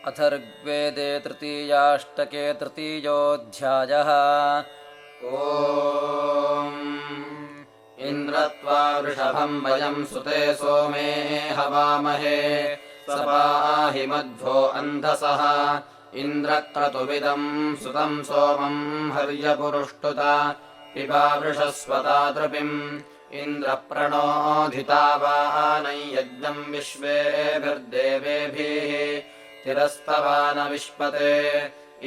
अथर्वेदे तृतीयाष्टके तृतीयोऽध्यायः। ॐ इन्द्रत्वा वृषभं वयं सुते सोमे हवामहे सपाहि मध्वो अन्धसः इन्द्रक्रतुविदं सुतं सोमं हर्यपुरुष्टुत पिबा वृषस्वता तृपिम् इन्द्रप्रणोधितावानै यज्ञं विश्वेभिर्देवेभिः तिरस्तवान विश्पते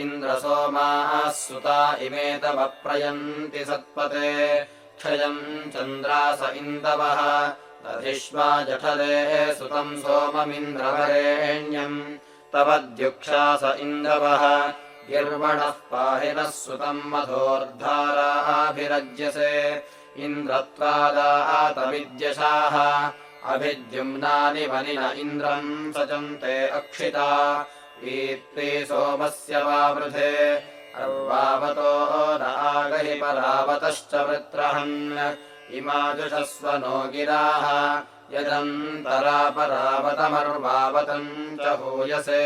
इन्द्रसोमाः सुता इमे तव प्रयन्ति सत्पते क्षयम् चन्द्रास इन्दवः दधिष्वा जठरे सुतं सोममिन्द्रवरेण्यम् तव द्युक्षास इन्दवः गिर्वणः पाहि नः सुतं मधोर्धाराभिरज्यसे इन्द्रत्वादातविद्यशाः अभिद्युम्नानि वनिन इन्द्रम् सचन्ते अक्षिता वीत्ते सोमस्य वावृधे अर्वावतो न आगहि परावतश्च वृत्रहन् इमाजुषस्व नो गिराः यदन्तरापरावतमर्वावतम् च हूयसे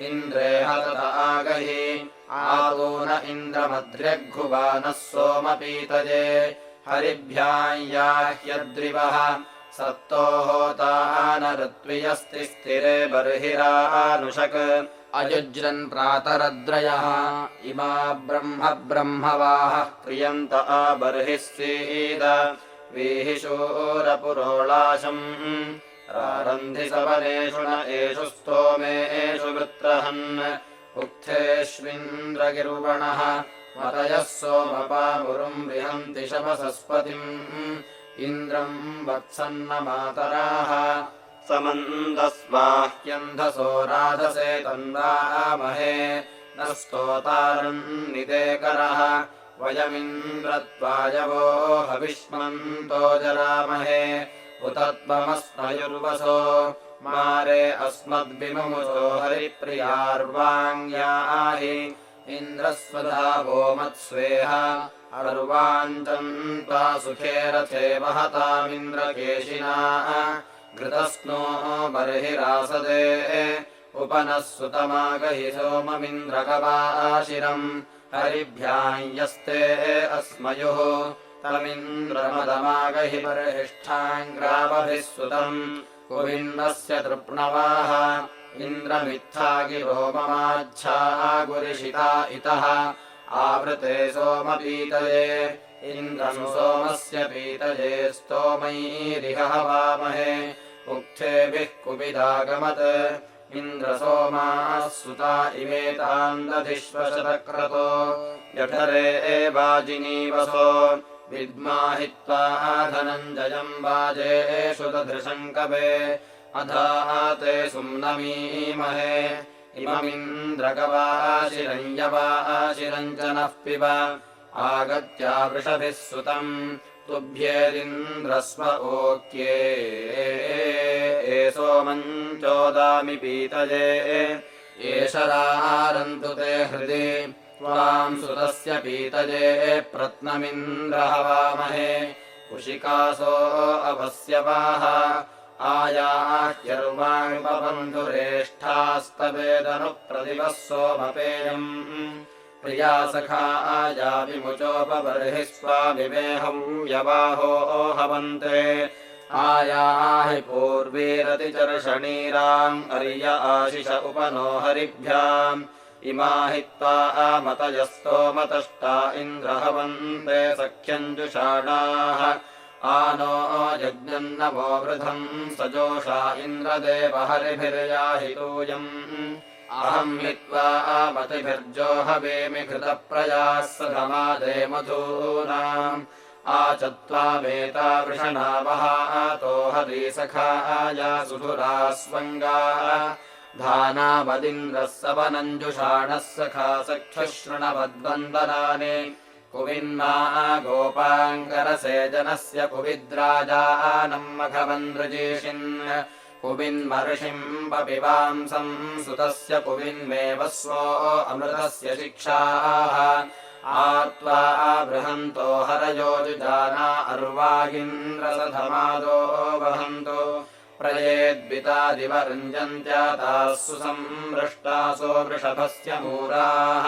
इन्द्रे हतत आगहि आदून इन्द्रमद्र्यघ्घुवानः सोमपीतये हरिभ्याम् याह्यद्रिवः सत्तो होतानऋत्वियस्ति स्थिरे बर्हिरानुषक् अयुज्रन् प्रातरद्रयः इमा ब्रह्मवाः क्रियन्त बर्हिः सीद वीहिशूरपुरोलाशम् रारन्धि सवनेषु न एषु स्तोमेषु वृत्रहन् उक्थेष्विन्द्रगिर्वणः मतयः सोमपामुरुम् रिहन्ति शमसस्पतिम् इन्द्रम् वत्सन्न मातराः समन्दस्वाह्यन्धसो राधसे तन्वामहे न स्तोतारन्निदेकरः वयमिन्द्रत्वायवो हविष्मन्तो जरामहे उत त्वमस्मयुर्वसो मारे अस्मद्विमुमुचो हरिप्रियार्वाङ्याहि इन्द्रस्वधावो मत्स्वेह अर्वाञ्चन्त्वा सुखे रथे वहतामिन्द्रकेशिना घृतस्नो बर्हिरासदे उपनः सुतमागहि सोममिन्द्रकपाशिरम् हरिभ्याम् यस्ते अस्मयुः तमिन्द्रमदमागहि बर्हिष्ठाङ्ग्रावभिः सुतम् कुविन्नस्य तृप्णवाः इन्द्रमित्था गिरो ममाच्छागुरिषिता इतः आवृते सोमपीतये इन्द्रम् सोमस्य पीतये स्तोमैरिह हवामहे उक्थेभिः कुपिदागमत् इन्द्रसोमाः सुता इमे तान् दधिष्वशतक्रतो जठरे वाजिनीवसो विद्माहित्वा धनञ्जयम् वाजेषु दधृशम् कवे अधाते सुम्नमीमहे इममिन्द्रकवाशिरम् यवाशिरम् च नः पिब आगत्या वृषभिः सुतम् तुभ्येदिन्द्रस्व ओक्ये सोमम् चोदामि पीतये एष रारन्तु ते हृदि त्वाम् सुतस्य पीतये प्रत्नमिन्द्रहवामहे कुशिकासो अवस्यवाः आयाह्यर्वाङ्पबन्धुरेष्ठास्तवेदनुप्रतिभः सोमपेयम् प्रिया सखा आयाविमुचोपबर्हिः स्वामिमेहम् यवाहो हवन्ते आयाहि पूर्वीरतिचर्षणीराम् अर्य आशिष उपनो हरिभ्याम् इमा हित्वा आमतयस्तोमतष्टा इन्द्रहवन्ते सख्यम् जुषाणाः आनो यज्ञन्नवो वृधम् सजोषा इन्द्रदेव हरिभिर्याहितूयम् अहम् हित्वा आमतिभिर्जोहवेमि घृतप्रयाः सधमादे मधूनाम् आचत्वामेता वृषणा वहातो हरीसखाया सुधुरा स्वङ्गाः धानावदिन्द्रः सवनञ्जुषाणः सखा सख्यशृणवद्वन्दनानि कुविन्मा गोपाङ्गरसे जनस्य कुविद्राजानम् मघवन्द्रजीषिन् कुविन्मर्षिम् पपिवांसम् सुतस्य कुविन्मेव स्वो अमृतस्य शिक्षाः आत्वा बृहन्तो हरयो जुजाना अर्वागिन्द्रसधमादो वहन्तो प्रयेद्वितादिवरुञ्जन्त्याताः सुसंवृष्टासो वृषभस्य मूराः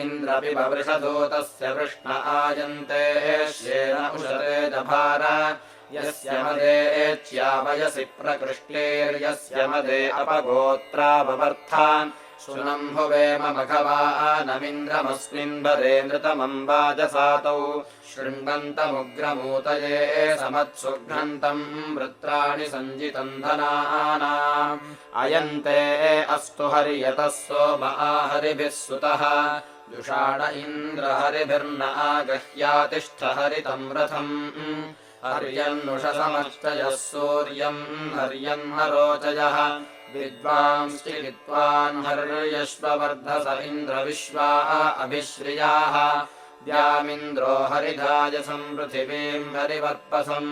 इन्द्रपिबवृषधूतस्य वृष्ण आयन्ते श्येन उशते दभार यस्य मदेच्यावयसि प्रकृष्टेर्यस्य मदे अपगोत्राववर्था सुनम्भुवेम मघवानमिन्द्रमस्मिन् भरे नृतमम् वाजसातौ शृण्वन्तमुग्रमूतये समत्सुघ्नन्तम् वृत्राणि सञ्जितम् धनानाम् अयन्ते अस्तु हर्यतः सोम आहरिभिः सुतः जुषाण इन्द्र हरिभिर्न आगह्यातिष्ठ हरितम् रथम् हर्यन्नुषसमश्चयः सूर्यम् हर्यन्नरोचयः विद्वांश्चित्वान् हर्यश्ववर्धस इन्द्रविश्वा अभिश्रियाः द्यामिन्द्रो हरिधायसम् पृथिवीम् हरिवर्पसम्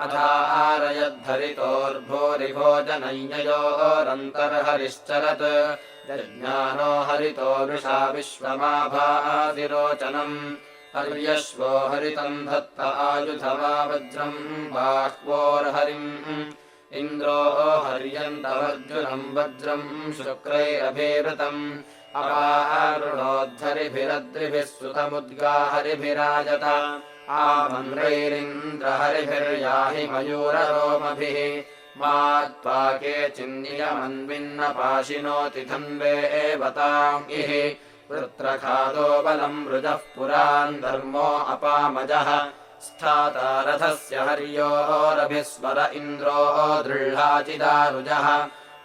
अधारयद्धरितोर्भूरिभोजनय्ययोरन्तर्हरिश्चरत् यज्ञानो हरितो वृषा विश्वमाभातिरोचनम् हर्यश्वो हरितम् धत्त आयुधवा वज्रम् बाह्वोर्हरिम् इन्द्रो हर्यन्तवर्जुनम् वज्रम् शुक्रैरभिवृतम् अपारुणोद्धरिभिरद्रिभिः सुतमुद्गाहरिभिराजत आमन्त्रैरिन्द्रहरिभिर्याहि मयूररोमभिः मात्वा केचिन्नियमन्विन्नपाशिनोति धन्वे एवताम् इह वृत्रखादो बलम् मृजः पुरान् धर्मो अपामजः स्थाता रथस्य हर्योरभिस्वर इन्द्रो दृढाचिदारुजः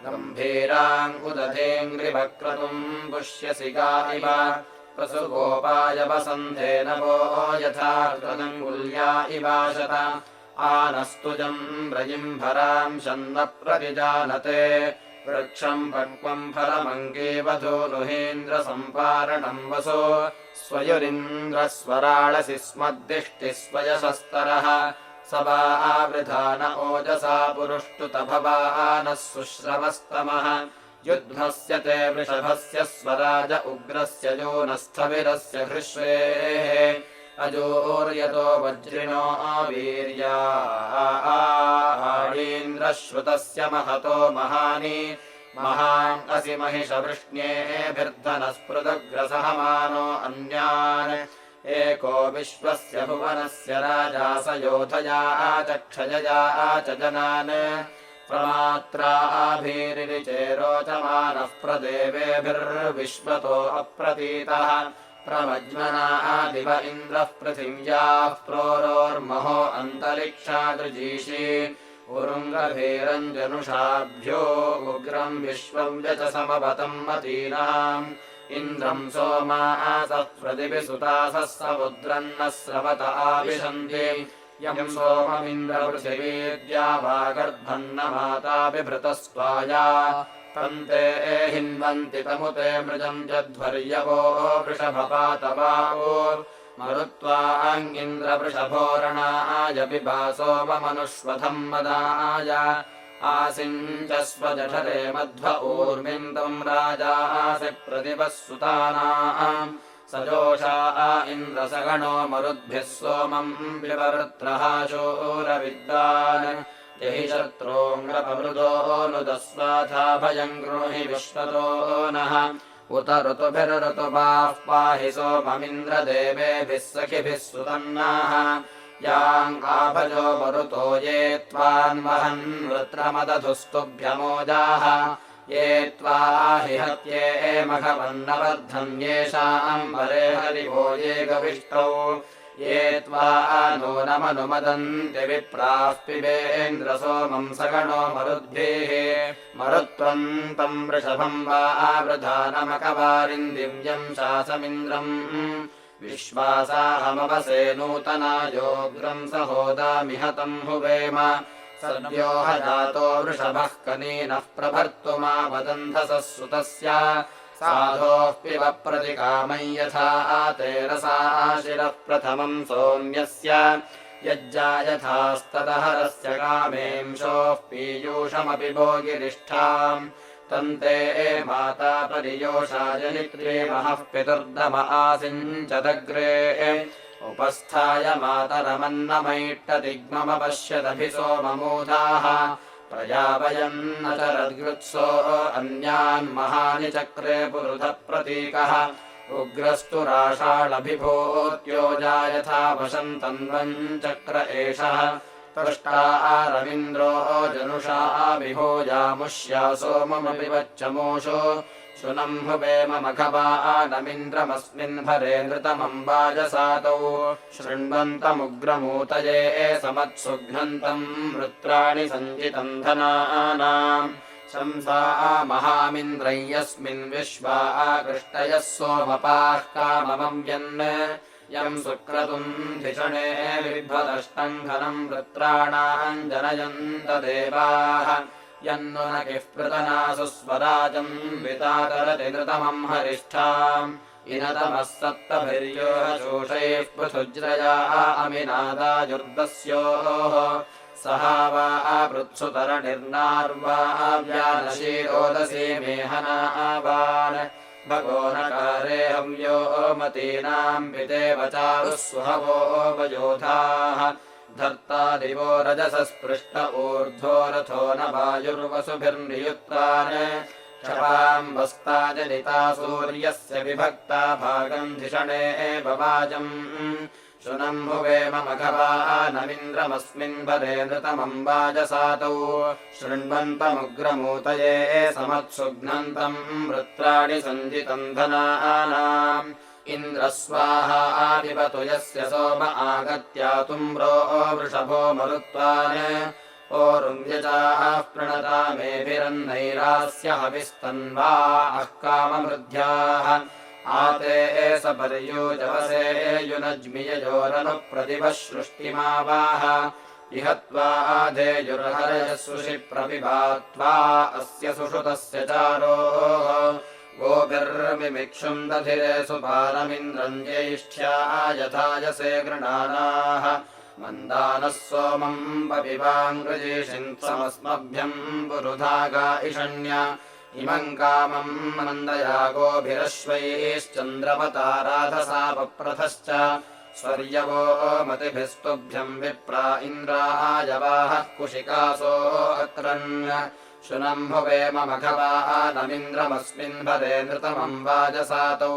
गम्भीराङ्कुदधेऽङ्घ्रिवक्रतुम् पुष्यसि गा इव पशुगोपाय वसन्धे नवो यथा कृतङ्गुल्या इवाशत आनस्तुजम् व्रजिम्भराम् शन्न प्रतिजानते वृक्षम् पक्वम् फलमङ्गेवधूनुहेन्द्रसम्पारणम् वसो स्वयुरिन्द्रस्वराळसि स्मद्दिष्टिस्वयशस्तरः सवावृधान ओजसा पुरुष्टुतभवानः शुश्रवस्तमः युध्नस्य ते वृषभस्य स्वराज उग्रस्य योनस्थविरस्य हृष्वेः अजोर्यतो वज्रिणो वीर्याणीन्द्रश्रुतस्य महतो महानि महान् असि महिषवृष्ण्येभिर्धनस्पृदग्रसहमानो अन्यान् एको विश्वस्य भुवनस्य राजा स योधया चक्षयया च जनान् प्रमात्राभिरिचेरोचमानः प्रदेवेभिर्विश्वतो अप्रतीतः प्रमज्मनादिव इन्द्रः पृथिव्याः प्रोरोर्महो अन्तरिक्षादृजीषि उरुङ्गभीरञ्जनुषाभ्यो उग्रम् विश्वम् व्यचसमवतम् मतीनाम् इन्द्रम् सोमासः प्रतिभिसुतासः समुद्रम् न स्रवत आविशन्ति यम् सोममिन्द्रपृथिवीद्या वा गर्भन्न माता बिभृतस्त्वाया तन्ते हिन्वन्ति तमुते मृजम् जध्वर्यवो वृषभपातवावो मरुत्वाङ्गिन्द्रवृषभोरणाय पिबासो मनुष्वधम् मदाय आसिञ्चस्वजठरे मध्व ऊर्मिन्दम् राजासि प्रतिपः सुतानाम् सजोषा इन्द्रसगणो मरुद्भिः सोमम् विववृत्रः शूरविद्वान् यहि शत्रूङ्गपमृदो नुदस्वाथा भयम् गृणुहि विश्वतो नः उत ऋतुभिर्ऋतुपाः पाहि सोममिन्द्रदेवेभिः सखिभिः सुतन्नाः याङ्गाभजो मरुतो ये त्वान्वहन् वृत्रमदधुस्तुभ्यमोजाः ये त्वा हि हत्ये मघवन्नवर्धन्येषाम् वरे हरिवो ये गविष्टौ ये त्वा नूनमनुमदन्ति विप्राः पिबेन्द्रसोमम् सगणो मरुद्भिः मरुत्वन्तम् वृषभम् वा आवृधानमकवारिन्दिव्यम् शासमिन्द्रम् विश्वासाहमवसे नूतनायोग्रम् सहोदामिहतम् हुवेम सद्यो हजातो वृषभः कनीनः प्रभर्तुमावदन्धसः सुतस्य साधोः पिब प्रतिकामम् यथा तेरसा शिरः प्रथमम् सोम्यस्य यज्जायथास्तदहरस्य कामेंशोः पीयूषमपि भोगिरिष्ठाम् तन्ते माता परियोषा जनित्रे महः पितुर्दम आसिञ्चदग्रे उपस्थाय मातरमन्नमैट्टदिग्ममपश्यदभिसोममूधाः प्रयावयन्नचरद्युत्सो अन्यान्महानि चक्रे पुरुधः प्रतीकः उग्रस्तु राषाळभिभूत्यो जायथा वसन्तन्वम् चक्र एषः त्वष्टा रवीन्द्रो जनुषा विभोजामुष्या सोममपि वच्चमोषो शुनम्भुवेममघवानमिन्द्रमस्मिन् भरे नृतमम्बाजसातौ शृण्वन्तमुग्रमूतये समत्सुघ्नन्तम् वृत्राणि सञ्जितम् धनानाम् शंसा महामिन्द्रम् यस्मिन् विश्वा कृष्टयः सोमपाः काममम् यन् यम् सुक्रतुम् धिषणे बिभ्वदष्टम् घनम् वृत्राणाम् जनयन्त देवाः यन्नु न किः पृतनासु स्वराजम् वितातरति नृतमम् हरिष्ठाम् इनतमः सप्तभिर्योः शोषैः पृथुज्रया अमिनादायुर्दस्योः सहा वा पृत्सुतरनिर्नार्वा व्यानशीरोदसी मेहनावान् भगो नकारे हव्यो मतीनाम् पितेव चारुः सुहवो वयोधाः धर्ता दिवो रजसः स्पृष्ट ऊर्ध्वो रथो न वायुर्वसुभिर्नियुक्तान् क्षपाम् वस्ता जनिता सूर्यस्य विभक्ता भागम् धिषणे एव वाजम् शुनम्भुवेममघवानमिन्द्रमस्मिन् भरे नृतमम् वाजसातौ शृण्वन्तमुग्रमूतये समत्सुघ्नन्तम् वृत्राणि सञ्जितम् धनानाम् इन्द्रस्वाहा पिबतु यस्य सोम आगत्यातुम्रो वृषभो मरुत्वान् ओरुञ्जचाः प्रणतामेभिरन्नैरास्य हविस्तन्वा काममृध्याः आते सपर्यूजवसे युनज्मिययोरनुप्रतिभः सृष्टिमावाह इहत्वा आधेयुर्हरयसुषि प्रपिबात्वा अस्य सुषुतस्य चारोः गोभिर्मिमिक्षुम् दधिरे सुपारमिन्द्रम् ज्येष्ठ्या यथायसे गृणानाः मन्दानः सोमम् पपिबाङ्गृजीषिन्समस्मभ्यम् पुरुधागा इषण्य इमम् कामम् मन्दया गोभिरश्वैश्चन्द्रमता राधसा पप्रथश्च स्वर्यवो मतिभिस्तुभ्यम् विप्रा इन्द्रायवाहः कुशिकासो अक्रन् शुनम्भुवेममघवानमिन्द्रमस्मिन् भरे नृतमम् वाजसातौ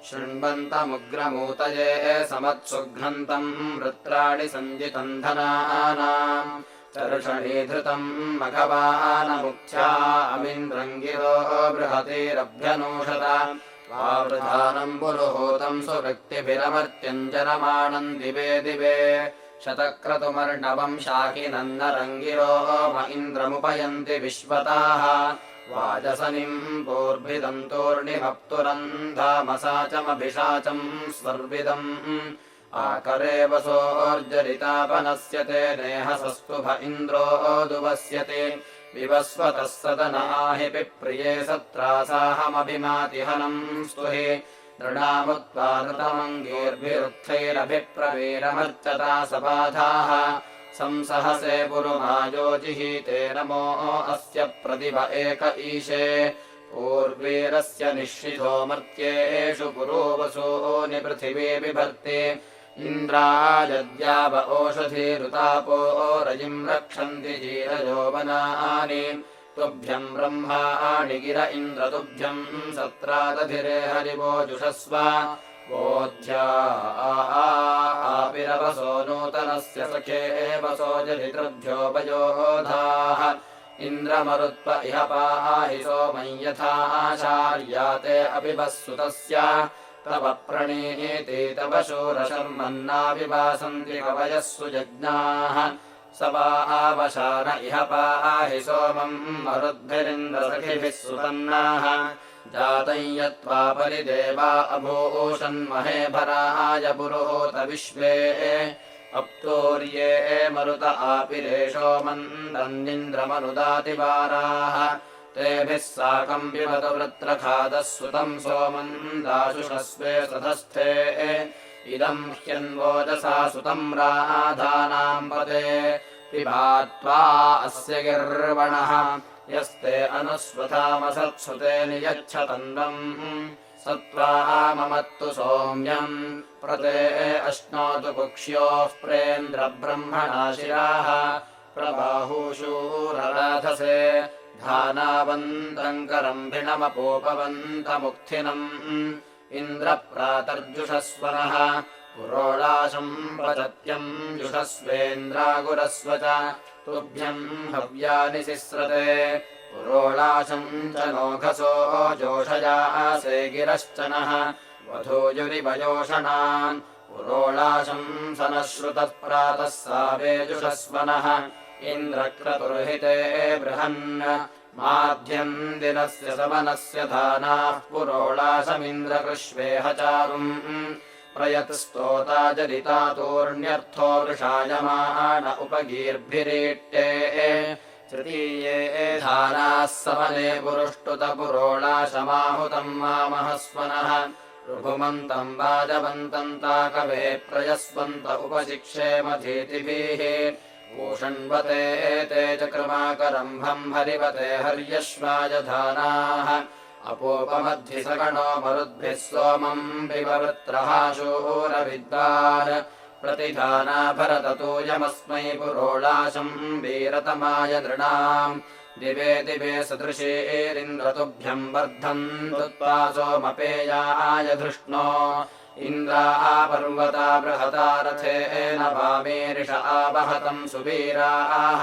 शृण्वन्तमुग्रमूतये समत्सुघ्नन्तम् वृत्राणि सञ्जितम् धनानाम् चर्षणीधृतम् मघवानमुख्या अमिन्द्रम् गिरो बृहतीरभ्यनूषत वावृधानम् पुरुहूतम् सुवृत्तिभिरमर्त्यम् जनमानम् दिवे दिवे शतक्रतुमर्णवम् शाकिनन्नरङ्गिरो म इन्द्रमुपयन्ति विश्वताः वाजसनिम् पूर्भिदम् तूर्णिमप्तुरन्धामसाचमभिषाचम् स्वर्विदम् आकरे वसोर्जरितापनस्य ते नेहसस्तुभ इन्द्रो दुवस्यते विवस्वतः सदनाहि पिप्रिये सत्रासाहमभिमातिहनम् स्तुहि नृणामुत्वा नृतमङ्गीर्भिरुक्थैरभिप्रवीरमर्चता सबाधाः संसहसे पुरुमायोजिहीते नमो अस्य प्रतिभ एक ईशे पूर्वीरस्य निःशितो मर्त्येषु पुरोवसूनि पृथिवी बिभर्ति इन्द्रायद्याव ओषधीरुतापो रजिम् रक्षन्ति जीरजोवनानि तुभ्यम् ब्रह्माणि गिर इन्द्र तुभ्यम् सत्रादधिरे हरिवोजुषस्व बोध्या आपिरवसो नूतनस्य सखे वसो जलितृभ्यो वयोधाः इन्द्रमरुत्व इह पाहि सोमम् यथाचार्याते अपि वःसुतस्य तव प्रणीति तव शूरशर्मन्नाविवासन्ति कवयः सुजज्ञाः स वा आवशान इह पाहि सोमम् मरुद्भिरिन्द्रसखिभिः सुतन्नाः जातम् यत्त्वा परिदेवा अभूषन्महे भराय पुरुहूत विश्वे अप्तोर्ये मरुत आपिरेशो मन्दन्निन्द्रमनुदातिवाराः तेभिः साकम् पिबतु वृत्रखादः सुतम् सोमन्दाशुषस्वे सधस्थे इदम् ह्यन्वोजसा सुतम् राधानाम् पदे पिबात्वा अस्य गिर्वणः यस्ते अनुस्वथामसत्सुते नियच्छतन्वम् सत्त्वा ममत्तु सौम्यम् प्रते अश्नोतु कुक्ष्योः प्रेन्द्रब्रह्मणा शिराः प्रबाहूशूरराधसे धानावन्तम् करम्भिणमपोपवन्तमुक्थिनम् इन्द्रप्रातर्जुषस्वनः पुरोडाशम् पचत्यम् जुषस्वेन्द्रागुरस्व च तुभ्यम् हव्यानि सिस्रते पुरोडाशम् च नोघसो जोषयासे गिरश्च नः वधूयुरिवयोषणान् पुरोडाशम् सनश्रुतः प्रातः सावेजुषस्वनः इन्द्रक्रतुर्हिते बृहन् माध्यम् दिनस्य समनस्य धानाः पुरोडाशमिन्द्रकृष्वेह चारुम् प्रयत्स्तोताजरितातोऽन्यर्थो वृषायमाण उपगीर्भिरीट्टे तृतीये धानाः समने पुरुष्टुतपुरोडाशमाहुतम् मामहस्वनः ऋभुमन्तम् वाजवन्तम् ताकवे प्रयस्वन्त उपशिक्षेमधीतिभिः भूषण्वते ते चक्रमाकरम्भम् हरिवते हर्यश्वाय धानाः अपोपमद्भिसगणो मरुद्भिः सोमम् विववृत्रः शूरविद्वान् प्रतिधाना भरततूयमस्मै पुरोडाशम् वीरतमाय नृणाम् दिवे दिवे सदृशीरिन्द्रतुभ्यम् वर्धन्तु सोमपेयाय धृष्णो इन्द्राः पर्वता बृहता रथेन वामेरिष आवहतम् सुवीराः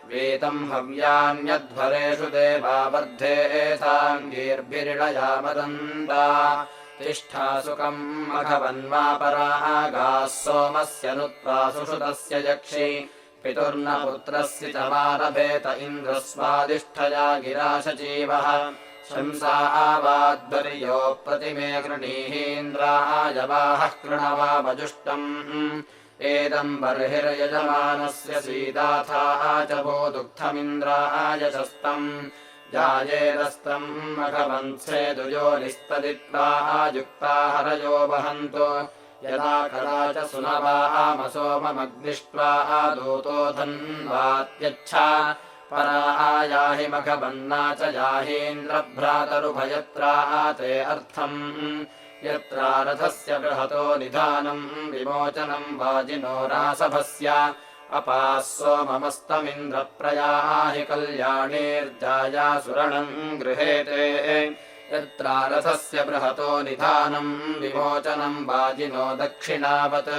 वेतम् हव्यान्यध्वरेषु देवा वर्धेथाङ्गीर्भिरिळया मदन्ता तिष्ठा सुखम् मघवन्मापरागाः सोमस्य नुत्वा सुषुतस्य यक्षि पितुर्न पुत्रस्य च मारभेत इन्द्रस्वादिष्ठया गिराशजीवः शंसा आवाद्वर्यो प्रतिमे गृणीहीन्द्राय वाहः कृणवावजुष्टम् एदम् बर्हिर्यजमानस्य सीदाथाः च वो दुग्धमिन्द्राय शस्तम् जायेदस्तम् मघवन्त्सेदुयोनिस्तदित्वा युक्ता हरयो वहन्तु यदा कदा च सुनवामसोममग्निष्ट्वा दूतो धन्वात्यच्छा परा याहि मघवन्ना च याहीन्द्रभ्रातरुभयत्रा ते अर्थम् यत्रा रथस्य बृहतो निधानम् विमोचनम् वाजिनो रासभस्य अपाः सोममस्तमिन्द्रप्रयाहि कल्याणीर्जायासुरणम् गृहेते यत्रा रथस्य बृहतो निधानम् विमोचनम् वाजिनो दक्षिणावत्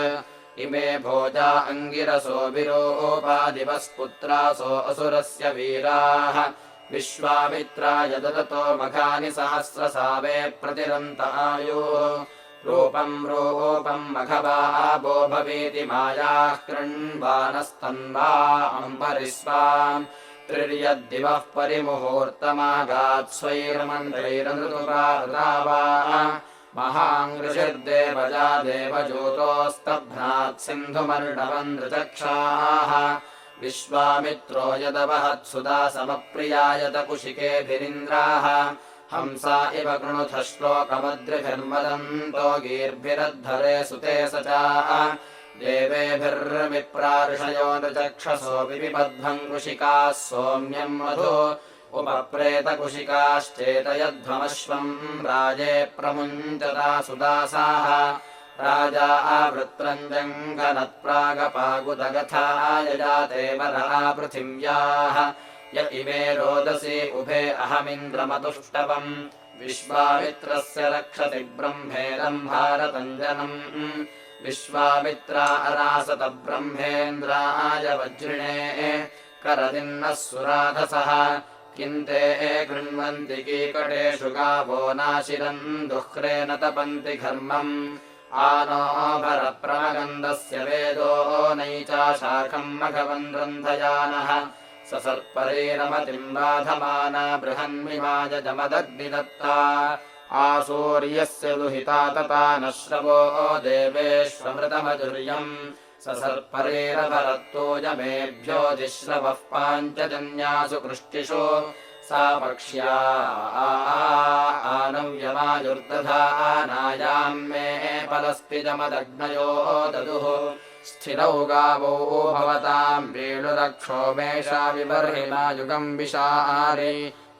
इमे भोजा अङ्गिरसो विरोपादिवस्पुत्रासो असुरस्य वीराः विश्वामित्राय ददतो मघानि सहस्रसावे प्रतिरन्त आयुः रूपम् रूपम् मघवाबो भवेति मायाः कृण्वानस्तन्वा अम्बरिस्वाम् त्रिर्यद्दिवः परिमुहूर्तमागात् स्वैर्मन्त्रैरनृतुपादावा महाङ्गृशिर्देवजा देवजूतोस्तभ्नात् सिन्धुमर्णवन्दृचक्षाः विश्वामित्रो यदवहत्सुदा समप्रियायत कुशिकेभिरिन्द्राः हंसा इव कृणुथ श्लोकमद्रिभिर्मदन्तो गीर्भिरद्धरे सुते स च देवेभिर्विप्रार्षयो नृचक्षसो विपिबध्वम् कुशिकाः सौम्यम् मधु उपप्रेतकुशिकाश्चेतयध्वमश्वम् राजे प्रमुञ्चता सुदासाः राजा आवृत्रञ्जङ्घनत्प्रागपागुदगथा यजाते वरा पृथिव्याः य इमे रोदसी उभे अहमिन्द्रमतुष्टवम् विश्वामित्रस्य रक्षति ब्रह्मेदम् भारतञ्जनम् विश्वामित्रा अरासत ब्रह्मेन्द्राय वज्रिणे करदिन्नः सुराधसः किन्ते गृह्णन्ति कीकटेषु गावो नाशिरन् दुह्रेण तपन्ति घर्मम् आनो भरप्रमगन्धस्य वेदो नैचाशाखम् मघवन् रन्धयानः ससर्परेरमतिम् बाधमाना बृहन्मिमाय जमदग्निदत्ता आसूर्यस्य दुहिता तता न श्रवो देवेष्वमृतमधुर्यम् ससर्परेरभरत्तोजमेभ्योऽधिश्रवः पाञ्चजन्यासु कृष्टिषु सा पक्ष्या आनव्यमायुर्दधानायाम् मे फलस्तिजमदग्नयो ददुः स्थिरौ गावो भवताम् वेणुरक्षो मेषा विबर्हिमायुगम् विशारि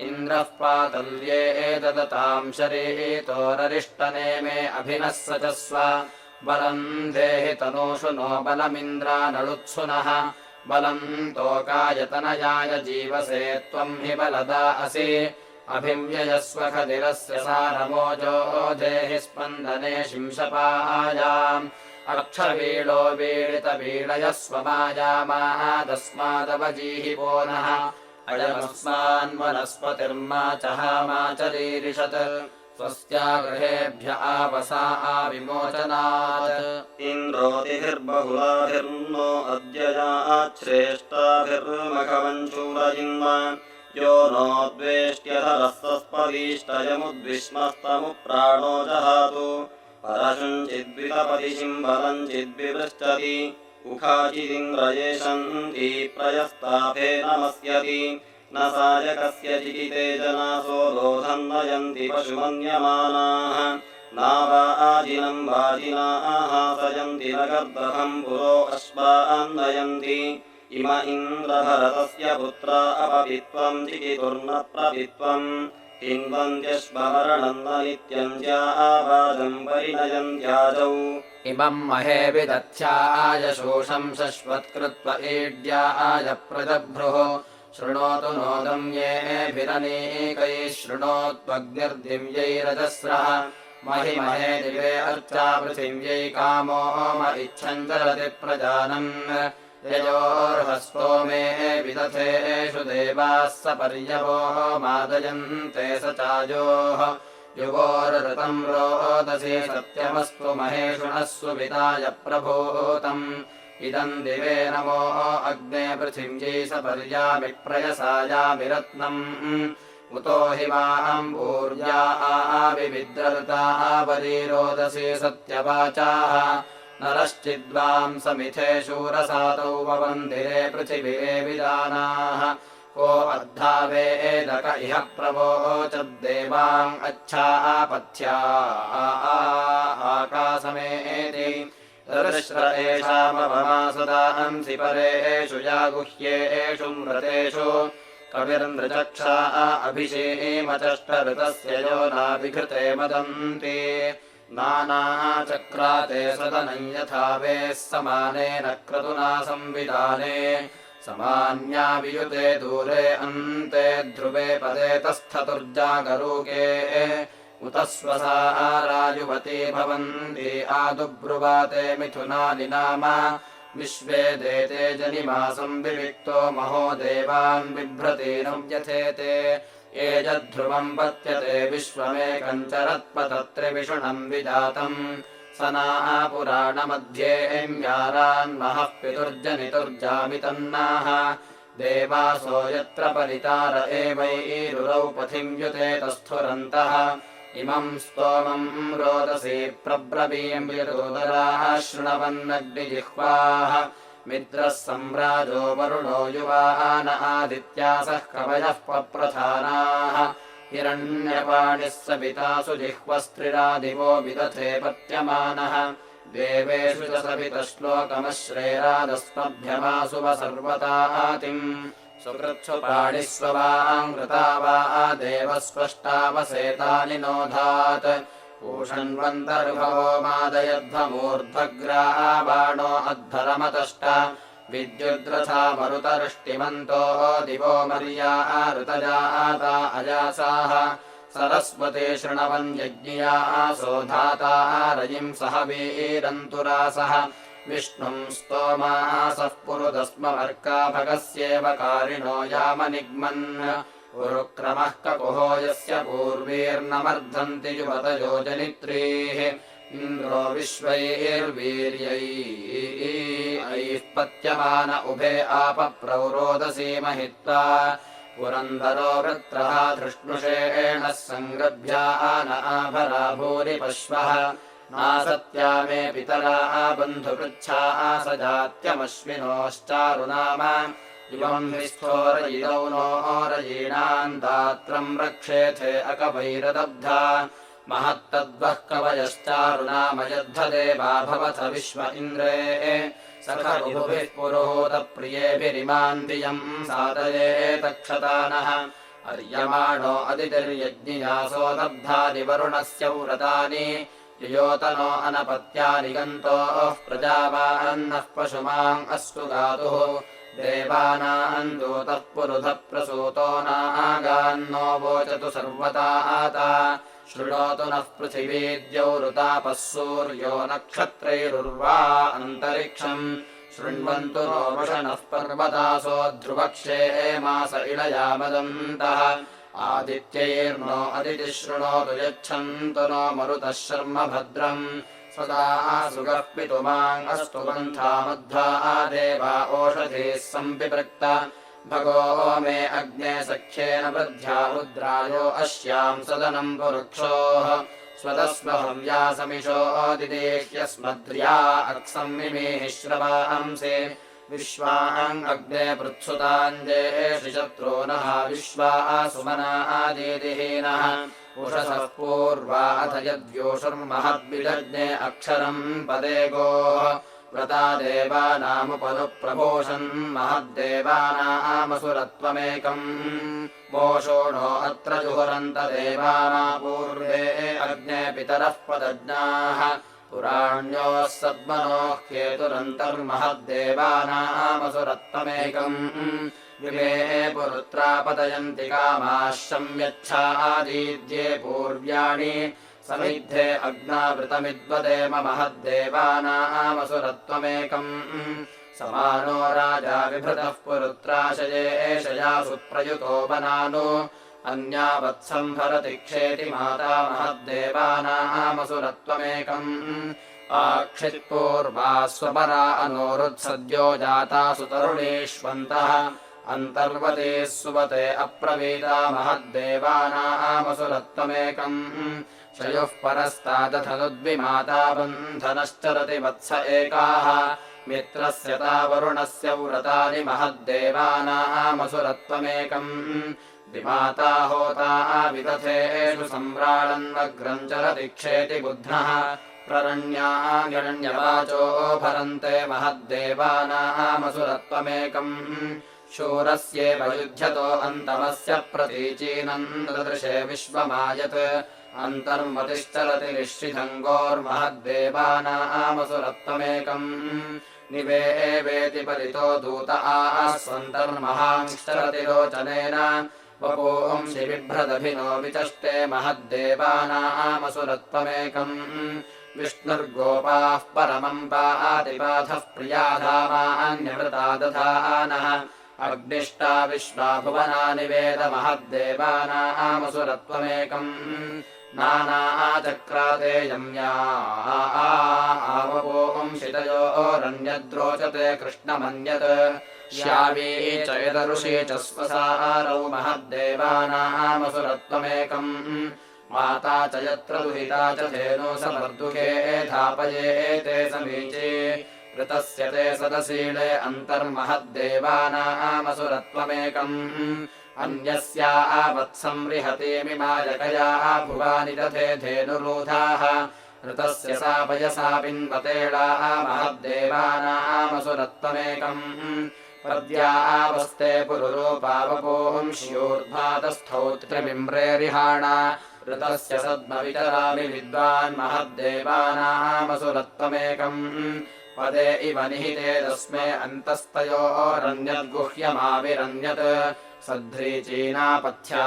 इन्द्रः पातल्ये ददताम् शरीतोररिष्टनेमे अभिनः सचस्व बलम् देहि तनूषु नो बलमिन्द्रानलुत्सुनः बलम् तोकायतनयाय जीवसे त्वम् हि बलदा असि अभिव्ययस्व खदिरस्य सारमोजो देहि स्पन्दने शिंशपायाम् अक्षवीळो वीळितवीळयस्व मायामादस्मादवजीहि पुनः अयमस्मान्वनस्पतिर्माचहामाचरीरिषत् स्वस्या गृहेभ्य आवसा आविमोचनात् इन्द्रोतिभिर्बहुलाभिर्नो अद्ययाच्छ्रेष्टाभिर्मघवञ्चूरयिन्म यो नो द्वेष्ट्यधरस्तस्पदीष्टयमुद्विष्मस्तमुप्राणो जहातु परशुञ्चिद्वितपदिशिम् बलञ्चिद्विवृष्टति उखाचिदिन्द्रयेशन्ति प्रयस्ताभे नमस्यति न सायकस्य चिकिते जनासो रोधम् नयन्ति पशुमन्यमानाः नावाजिनम् वाजिनाः सयन्ति न गर्दभम् पुरो अश्वान्नयन्ति इम इन्द्रभरतस्य पुत्रा अपवित्वम् चिकितुर्न प्रवित्वम् हिन्वन्त्यश्वमरणम् न नित्यम् ज्यावाजम् परिणयन्त्याजौ इमम् महे विदध्याय शोषम् शश्वत्कृत्व ईड्याय प्रजभ्रुः शृणोतु नोदम् येभिरनेकैः शृणोत्वग्निर्दिव्यैरजस्रः महि महे दिवे अर्चा पृथिव्यै कामो म इच्छम् चरति प्रजानन् ययोर्हस्तो मे विदथेषु देवाः सपर्यवो मादयन्ते स चायोः युगोरृतम् रोदसी सत्यमस्तु महेषुणः विदाय प्रभूतम् इदम् दिवे नमो अग्ने पृथिव्यै सपर्यामि प्रयसायामि रत्नम् उतो हि माम्भूर्या आविविद्रतावरी रोदसी सत्यवाचाः नरश्चिद्वाम् समिथे शूरसातौ ववन्दिरे पृथिवे विदानाः को अर्धावेदक इह प्रवोचद्देवाम् अच्छापथ्या आकाशमेति दर्श्र एषामवमासदांसि परेषु यागुह्येषु मृतेषु कविर्नृचक्षा अभिषेमचष्टऋतस्य यो नाभिघृते मदन्ति नानाचक्राते सदनम् यथा वेः समानेन क्रतुना संविधाने समान्या वियुते दूरे अन्ते ध्रुवे पदे तस्थतुर्जागरूके उत स्वसा राजुवती भवन्ति आदुब्रुवाते मिथुनानि नाम विश्वे देते जनिमासम् विविक्तो महो देवान् बिभ्रतीनम् यथेते एजध्रुवम् पत्यते विश्वमेकम् चरत्पतत्रिविषुणम् विजातम् स नाः पुराणमध्येऽम्यारान्महः पितुर्जनितुर्जामितन्नाः देवासो यत्र परितार एवैरुरौ पथिम् युते तस्थुरन्तः इमम् स्तोमम् रोदसी प्रब्रवीम् विरुदराः शृणवन्नग्निजिह्वाः मित्रः सम्राजो वरुणो युवान आदित्यासः कवयः पप्रधानाः हिरण्यपाणिः सवितासु जिह्वस्त्रिरादिवो विदथे पत्यमानः देवेषु च सवितश्लोकमश्रेरादस्मभ्यमासुव सर्वतातिम् सुकृत्सु पाणिस्ववाङ्कृता वा देवस्पष्टावसेतानि नोधात् पूषण्वन्तर्भवो मादयध्वमूर्ध्वग्राबाणो अध्वरमतष्ट विद्युद्रथा मरुतरुष्टिमन्तो दिवो मर्या ऋतजाता अजासाः सरस्वती शृणवन् यज्ञिया सोधाता रयिम् सह वीरन्तुरासः विष्णुम् स्तोमासः पुरुदस्मवर्का भगस्येव कारिणो यामनिग्मन् उरुक्रमः ककुहो यस्य पूर्वीर्नमर्धन्ति युवतयो जनित्रीः इन्द्रो विश्वैर्वीर्यैः पत्यमान उभे आपप्रौरोदसी महित्वा पुरन्दरो वृत्रः धृष्णुषेणः सङ्गृभ्या न आभरा भूरि पश्वः नासत्या मे पितरा बन्धुपृच्छा सजात्यमश्विनोश्चारुनाम इवम् विस्थोरयिदौ नो रयीणाम् दात्रम् रक्षेथे अकवैरदब्धा महत्तद्वः कवयश्चारुनामयद्धदेवा भवथ विश्व इन्द्रे सखरुभिः पुरोहूतप्रियेभिरिमान् धियम् सादयेतक्षतानः अर्यमाणो अदितिर्यज्ञियासो दब्धादिवरुणस्य व्रतानि युयोतनो अनपत्यानि गन्तोः प्रजावान्नः पशुमाम् अस्तु गातुः देवानाम् दूतः पुरुधः प्रसूतो नागान्नो वोचतु सर्वताता शृणोतु नः पृथिवीद्यौरुतापः सूर्यो नक्षत्रैरुर्वा अन्तरिक्षम् शृण्वन्तु नो वृषणः पर्वतासो ध्रुवक्षेमास इळयामदन्तः आदित्यैर्नो अदितिः शृणोतु यच्छन्तु नो मरुतः शर्म भद्रम् सदा सुगः पितुमाङ् अस्तु पन्था मध्वा देवा ओषधीः सम्पिपृक्त भगो मे अग्ने सख्येन वृद्ध्या रुद्रायो अस्याम् सदनम् पुरुक्षोः स्वतस्वहव्यासमिषोदिदेह्यस्मद्र्या अक्सम् मिमीः श्रवांसि विश्वाम् अग्ने पृत्सुताञ्जेषु शत्रूनः विश्वा सुमना आदिदिहीनः उषसः पूर्वा अथ यद्योषुर्महद्विदग्ने अक्षरम् पदे गोः व्रता देवानामुपनुप्रभूषन् महद्देवानामसुरत्वमेकम् मोषोणो अत्र जुहुरन्त देवाना पूर्वे अग्ने पितरः पदज्ञाः पुराण्योः सद्मनोः हेतुरन्तर्महद्देवानामसुरत्वमेकम् विमे पुरुत्रापतयन्ति कामाः शम्यच्छादीद्ये पूर्व्याणि समिद्धे अग्नावृतमिद्वदेम महद्देवानामसुरत्वमेकम् समानो राजा विभृतः पुरुत्राशये एषयासु प्रयुतो वनानो अन्यावत्सम्भरति क्षेति माता महद्देवानामसुरत्वमेकम् आक्षित्पूर्वा स्वपरा अनोरुत्सद्यो जातासु तरुणीष्वन्तः अन्तर्वतीः सुवते अप्रवीता महद्देवानामसुरत्वमेकम् शयुः परस्तादथनुद्विमाता बन्धनश्चरति वत्स एकाः मित्रस्य तावरुणस्य व्रतानि महद्देवानामसुरत्वमेकम् विमाता होता विदथेषु सम्राळन्वग्रम् चरति क्षेति बुध्नः प्ररण्यागण्यवाचो भरन्ते महद्देवानामसुरत्वमेकम् शूरस्येव युध्यतो अन्तमस्य प्रतीचीनम् ददृशे विश्वमायत् अन्तर्मतिश्चरति निश्चितङ्गोर्महद्देवानामसुरत्वमेकम् निवेवेति परितो दूत आस्वन्तर्महांश्चरति लोचनेन वपुंसि बिभ्रदभिनो विचष्टे महद्देवानामसुरत्वमेकम् विष्णुर्गोपाः परमम् पातिपाथः प्रियाधामान्यवृता दधानः अग्निष्टा विश्वा भुवनानि वेद महद्देवानामसुरत्वमेकम् नानाचक्राते यम्या आवपोंशितयोरन्यद्रोचते कृष्णमन्यत् श्यावी च यदरुषी च स्वसारौ महद्देवानामसुरत्वमेकम् माता च यत्र दुहिता च धेनो समर्दुके धापयेते समीचे ऋतस्य ते सदशीले अन्तर्महद्देवानामसुरत्वमेकम् अन्यस्या आवत्संरिहतीमिमायकया भुवानि दधे धेनुरूधाः ऋतस्य सा पयसा पिन्वतेळा महद्देवानामसुरत्वमेकम् पद्या आवस्ते पुरुरूपावपोंश्यूर्ध्वातस्थौत्रिमिम्रेरिहाणा ऋतस्य सद्मवितरामि विद्वान् महद्देवानामसुरत्वमेकम् पदे इव निहिते तस्मे अन्तस्तयोरन्यद्गुह्यमाविरन्यत् सध्रीचीनापथ्या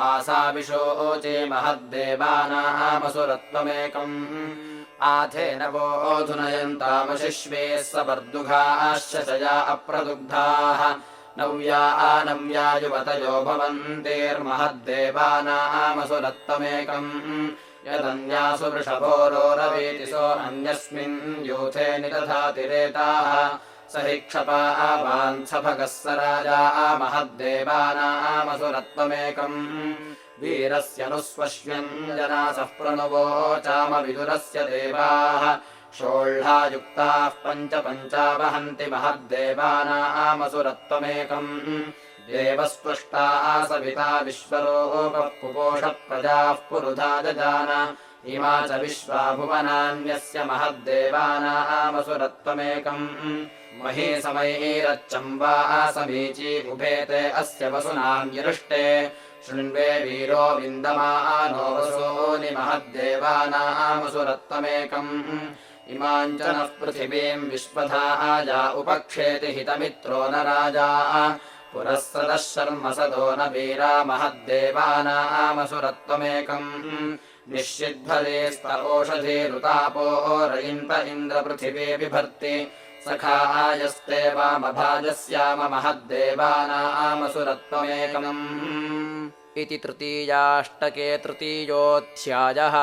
आसाविशोचे महद्देवानामसुरत्वमेकम् आथेन वोऽधुनयन्तामशिश्वे सवर्दुघाश्चया अप्रदुग्धाः नव्या युवतयो भवन्तेर्महद्देवानामसुरत्वमेकम् यदन्यासु वृषभोरोरवीति सो अन्यस्मिन् यूथे निदधातिरेताः स हि क्षपावान्सभगः स राजा महद्देवानामसुरत्वमेकम् वीरस्यनुस्वश्यन् जनासः प्रणवोचामविदुरस्य देवाः षोह्लायुक्ताः पञ्चावहन्ति महद्देवानामसुरत्वमेकम् देवस्पृष्टा सविता विश्वरूपः पुपोषः प्रजाः पुरुधा जजान इमा च विश्वा भुवनान्यस्य महद्देवानामसुरत्वमेकम् मही समैरच्चम्बा समीची उभेते अस्य वसुनान्यरुष्टे शृण्वे वीरो विन्दमानो वसूनि महद्देवानामसुरत्वमेकम् इमाम् च नः पृथिवीम् विश्वधाया उपक्षेति हितमित्रो न राजा पुरःसदः शर्म सदो न वीरा महद्देवानामसुरत्वमेकम् निश्चिद्भरेस्त ओषधीरुतापो रयिन्त इन्द्रपृथिवी बिभर्ति सखायस्ते वामभाजस्याम महद्देवानामसुरत्वमेकम् इति तृतीयाष्टके तृतीयोऽध्यायः।